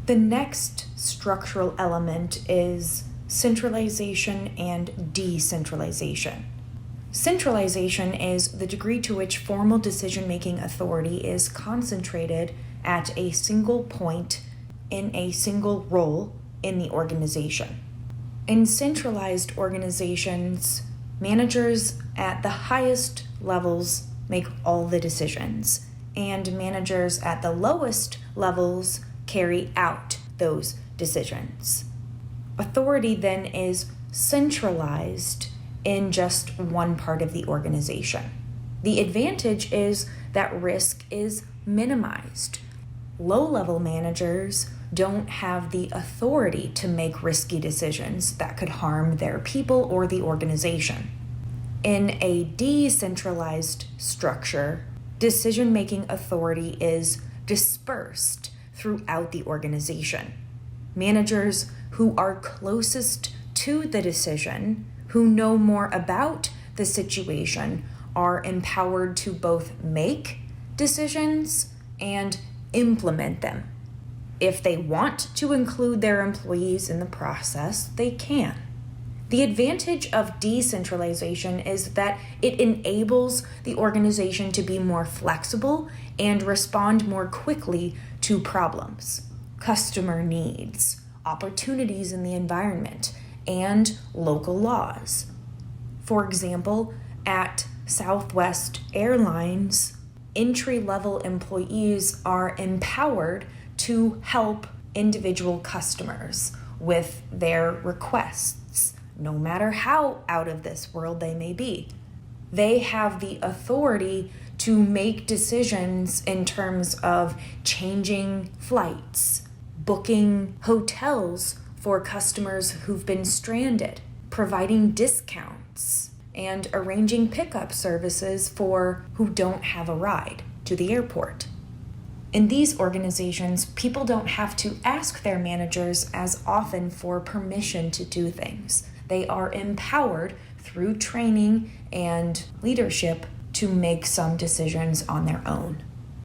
The next structural element is centralization and decentralization. Centralization is the degree to which formal decision-making authority is concentrated at a single point in a single role in the organization. In centralized organizations, managers at the highest levels make all the decisions, and managers at the lowest levels carry out those decisions. Authority then is centralized in just one part of the organization. The advantage is that risk is minimized. Low-level managers don't have the authority to make risky decisions that could harm their people or the organization. In a decentralized structure, decision-making authority is dispersed throughout the organization. Managers who are closest to the decision, who know more about the situation, are empowered to both make decisions and implement them. If they want to include their employees in the process, they can. The advantage of decentralization is that it enables the organization to be more flexible and respond more quickly to problems, customer needs, opportunities in the environment, and local laws. For example, at Southwest Airlines, entry-level employees are empowered to help individual customers with their requests, no matter how out of this world they may be. They have the authority to make decisions in terms of changing flights, booking hotels for customers who've been stranded, providing discounts, and arranging pickup services for who don't have a ride to the airport. In these organizations, people don't have to ask their managers as often for permission to do things. They are empowered through training and leadership to make some decisions on their own.